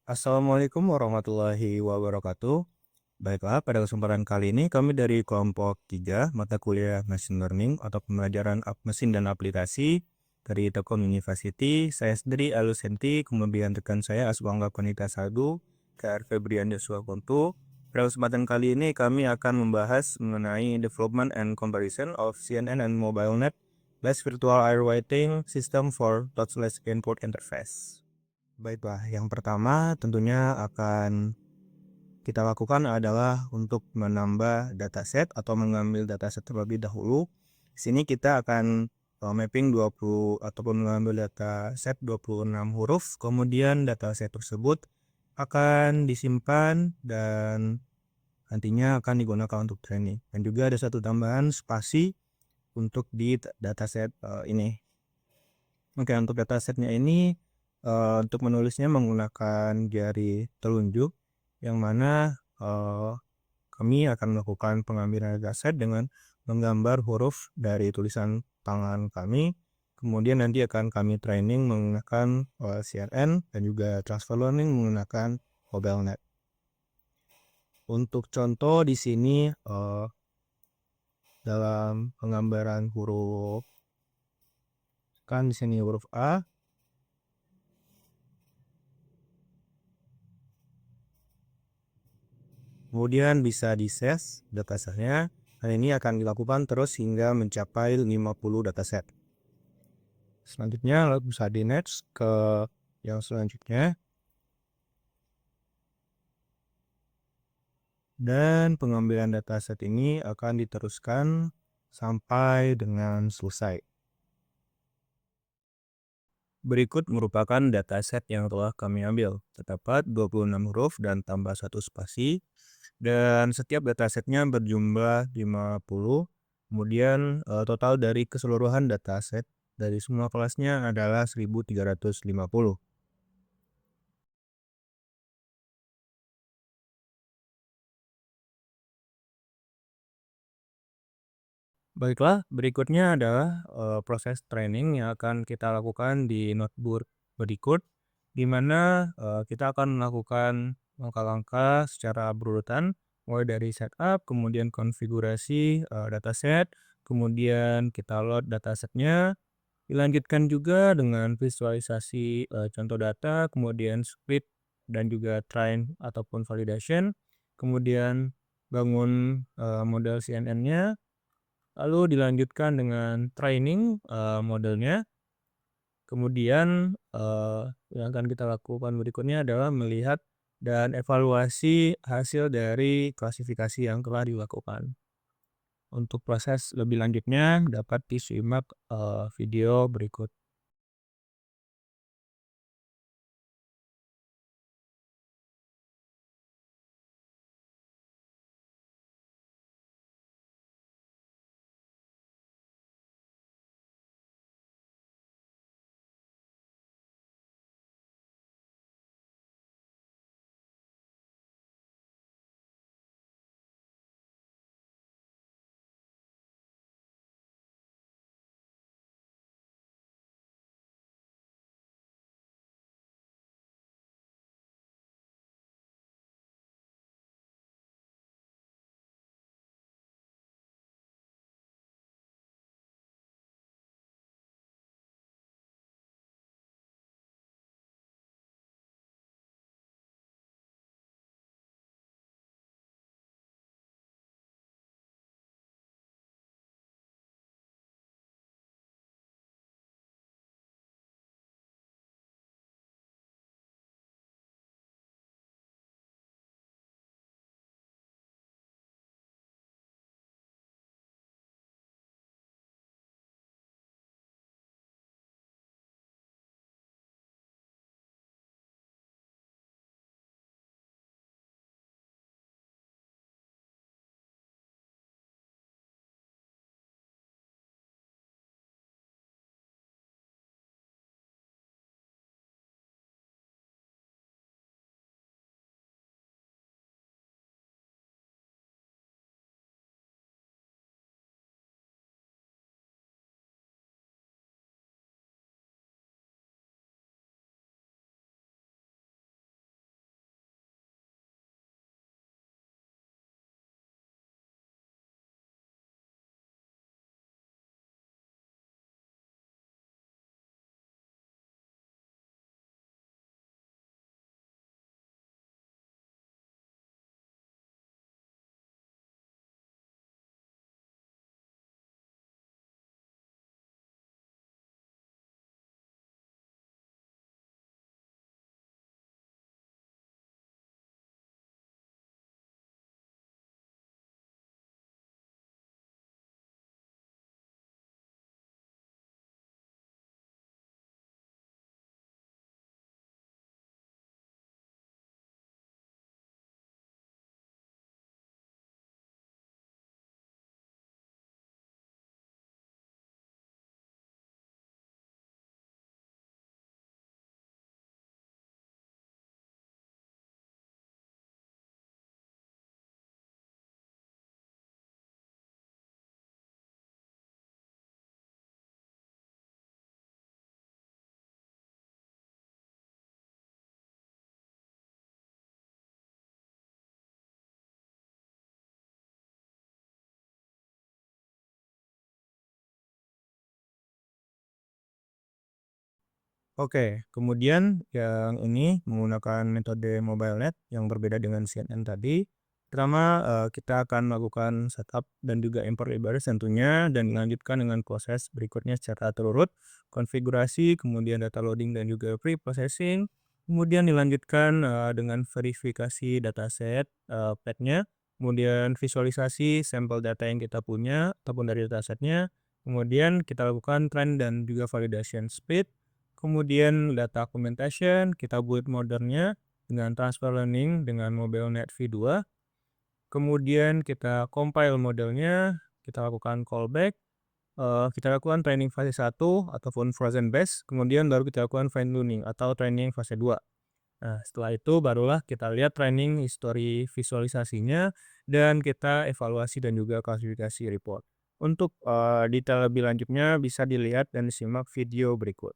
Assalamualaikum warahmatullahi wabarakatuh. Baiklah, pada kesempatan kali ini kami dari kelompok 3 mata kuliah Machine Learning atau pembelajaran mesin dan aplikasi dari Telkom University. Saya sendiri Alusenti, kemudian rekan saya Aswangga Konita Sadu, KR Febrian Joshua Kontu. Pada kesempatan kali ini kami akan membahas mengenai development and comparison of CNN and MobileNet based virtual air waiting system for touchless input interface. Baiklah, yang pertama tentunya akan kita lakukan adalah untuk menambah dataset atau mengambil dataset terlebih dahulu. Di sini kita akan mapping 20 ataupun mengambil dataset 26 huruf, kemudian dataset tersebut akan disimpan dan nantinya akan digunakan untuk training. Dan juga ada satu tambahan spasi untuk di dataset ini. Oke, untuk datasetnya ini untuk menulisnya menggunakan jari telunjuk, yang mana kami akan melakukan pengambilan dataset dengan menggambar huruf dari tulisan tangan kami. Kemudian nanti akan kami training menggunakan CNN dan juga transfer learning menggunakan MobileNet. Untuk contoh di sini dalam penggambaran huruf, kan di sini huruf A. Kemudian bisa di-save datasetnya. Hal ini akan dilakukan terus hingga mencapai 50 dataset. Selanjutnya bisa di next ke yang selanjutnya. Dan pengambilan dataset ini akan diteruskan sampai dengan selesai. Berikut merupakan dataset yang telah kami ambil. Terdapat 26 huruf dan tambah 1 spasi. Dan setiap datasetnya berjumlah 50. Kemudian total dari keseluruhan dataset dari semua kelasnya adalah 1350. Baiklah, berikutnya adalah proses training yang akan kita lakukan di notebook berikut, di mana kita akan melakukan langkah-langkah secara berurutan, mulai dari setup, kemudian konfigurasi dataset, kemudian kita load datasetnya, dilanjutkan juga dengan visualisasi contoh data, kemudian split dan juga train ataupun validation, kemudian bangun model CNN-nya. Lalu dilanjutkan dengan training modelnya. Kemudian yang akan kita lakukan berikutnya adalah melihat dan evaluasi hasil dari klasifikasi yang telah dilakukan. Untuk proses lebih lanjutnya dapat disimak video berikut. Oke, kemudian yang ini menggunakan metode MobileNet yang berbeda dengan CNN tadi. Pertama, kita akan melakukan setup dan juga import libraries tentunya, dan dilanjutkan dengan proses berikutnya secara terurut, konfigurasi, kemudian data loading dan juga pre-processing. Kemudian dilanjutkan dengan verifikasi dataset path-nya, kemudian visualisasi sampel data yang kita punya ataupun dari datasetnya. Kemudian kita lakukan trend dan juga validation speed. Kemudian data augmentation, kita buat modelnya dengan transfer learning dengan MobileNet V2. Kemudian kita compile modelnya, kita lakukan callback, kita lakukan training fase 1 ataupun frozen base, kemudian baru kita lakukan fine tuning atau training fase 2. Nah, setelah itu barulah kita lihat training history visualisasinya dan kita evaluasi dan juga klasifikasi report. Untuk detail lebih lanjutnya bisa dilihat dan disimak video berikut.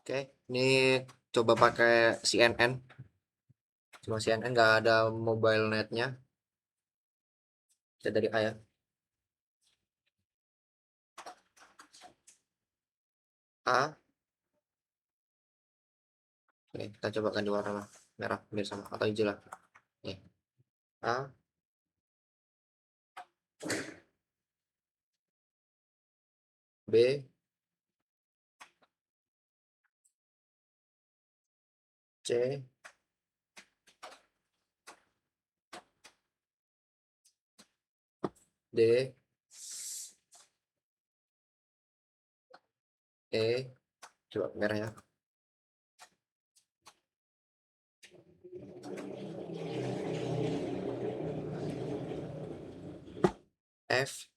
Oke, ini coba pakai CNN. Cuma CNN nggak ada mobile netnya. Kita dari A ya. A. Oke, kita coba ganti warna merah biar sama atau hijau lah. Nih. A, B, C, D, E. Coba merah ya. F,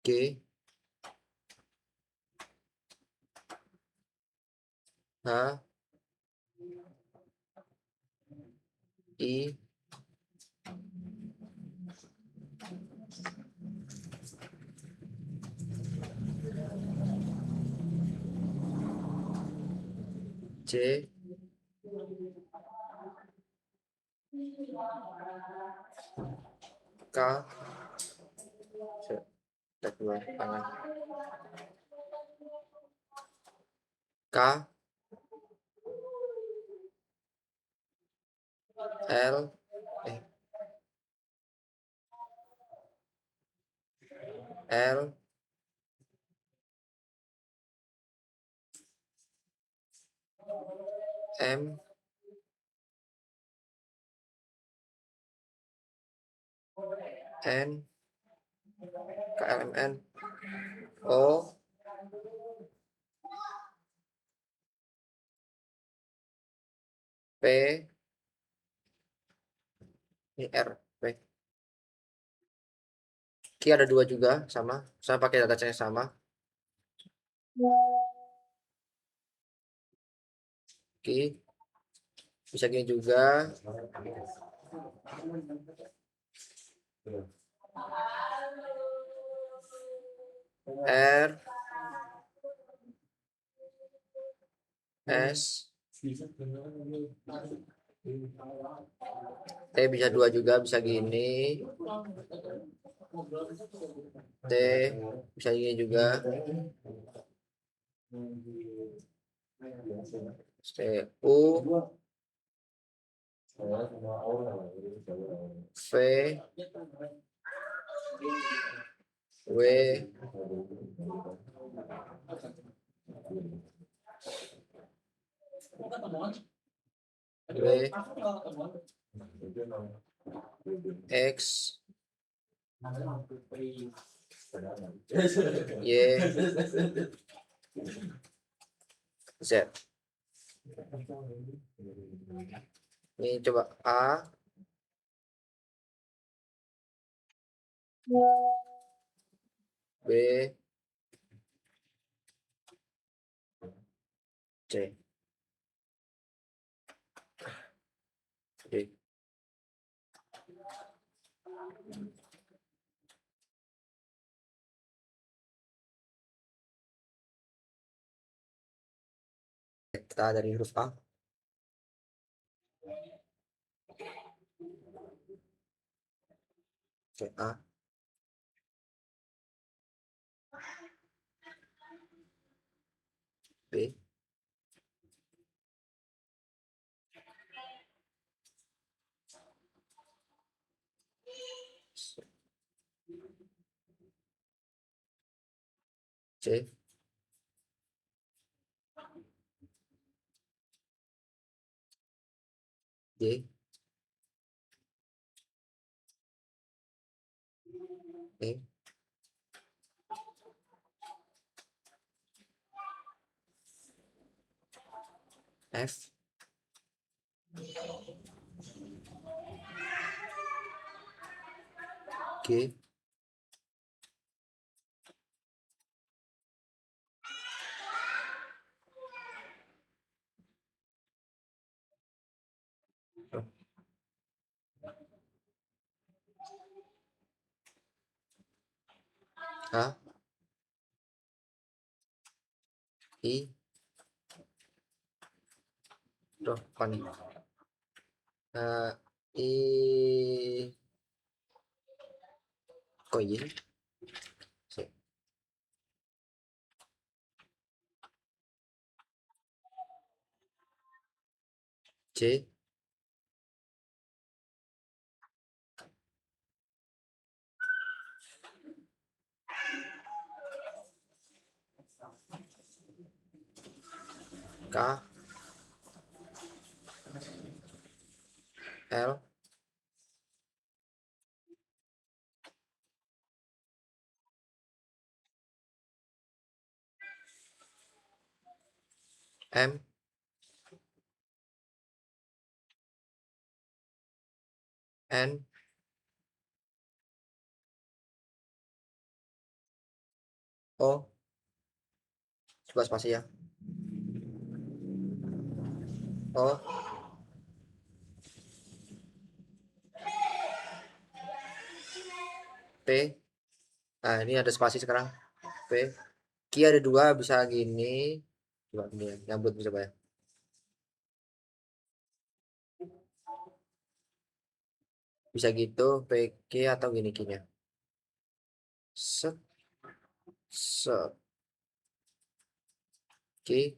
G, H, I, J, K, cek dua tangan, K, L, L, M, N, KLMN, O, P, ini R, P. Q ada dua juga, sama pakai data yang sama. Q, bisa gini juga. R, S, T bisa dua juga, bisa gini. T bisa gini juga. T, U, V, W, W, X, Y, Z. Ini coba A, B, C, D. Kita dari huruf A. Oke, A, B, C, D, E, F, G, H, I, tuh, apa nih? I, kok ini? C, C, K, L, M, N, O, coba spasi ya. O, P. Nah, ini ada spasi sekarang. P. Q ada 2, bisa gini. Coba ini ya, nyambut bisa ya. Bisa gitu, PQ atau gini Q-nya. Set, set. Q,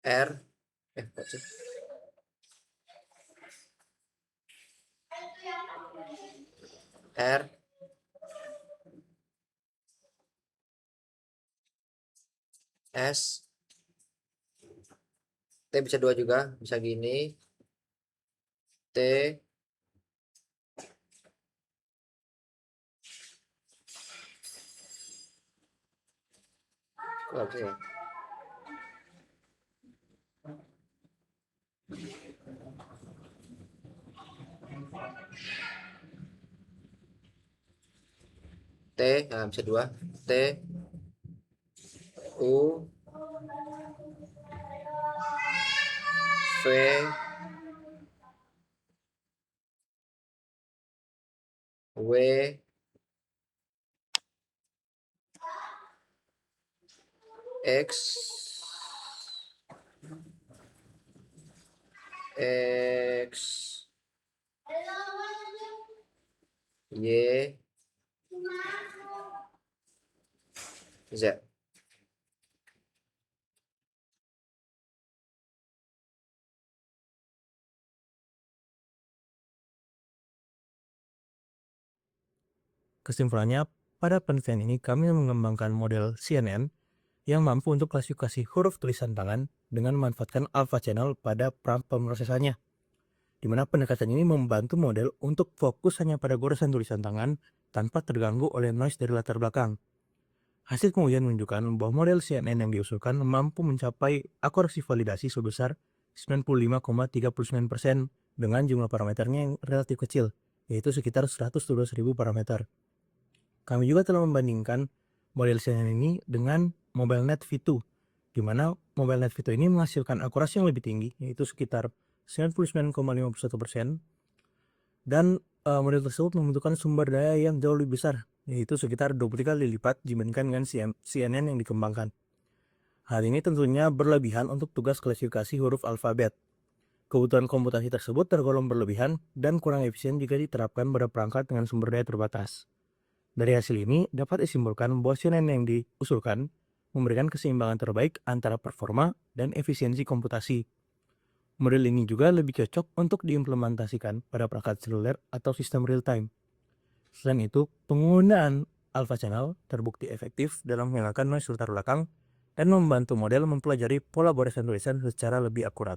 R, kok sih? R, S, T bisa 2 juga, bisa gini. T, kok bisa ya? T, nah bisa 2. T, U, V, W, X, X, Y, Z. Kesimpulannya, pada penelitian ini kami mengembangkan model CNN yang mampu untuk klasifikasi huruf tulisan tangan dengan memanfaatkan alpha channel pada pemrosesannya, di mana pendekatan ini membantu model untuk fokus hanya pada goresan tulisan tangan tanpa terganggu oleh noise dari latar belakang. Hasil kemudian menunjukkan bahwa model CNN yang diusulkan mampu mencapai akurasi validasi sebesar 95,39% dengan jumlah parameternya yang relatif kecil, yaitu sekitar 112.000 parameter. Kami juga telah membandingkan model CNN ini dengan MobileNet V2, di mana MobileNet V2 ini menghasilkan akurasi yang lebih tinggi, yaitu sekitar 99,51%, dan model tersebut membutuhkan sumber daya yang jauh lebih besar, yaitu sekitar 20 kali lipat dibandingkan dengan CNN yang dikembangkan. Hal ini tentunya berlebihan untuk tugas klasifikasi huruf alfabet. Kebutuhan komputasi tersebut tergolong berlebihan dan kurang efisien jika diterapkan pada perangkat dengan sumber daya terbatas. Dari hasil ini dapat disimpulkan bahwa CNN yang diusulkan memberikan keseimbangan terbaik antara performa dan efisiensi komputasi. Model ini juga lebih cocok untuk diimplementasikan pada perangkat seluler atau sistem real time. Selain itu, penggunaan alpha channel terbukti efektif dalam menghilangkan noise latar belakang dan membantu model mempelajari pola barisan tulisan secara lebih akurat.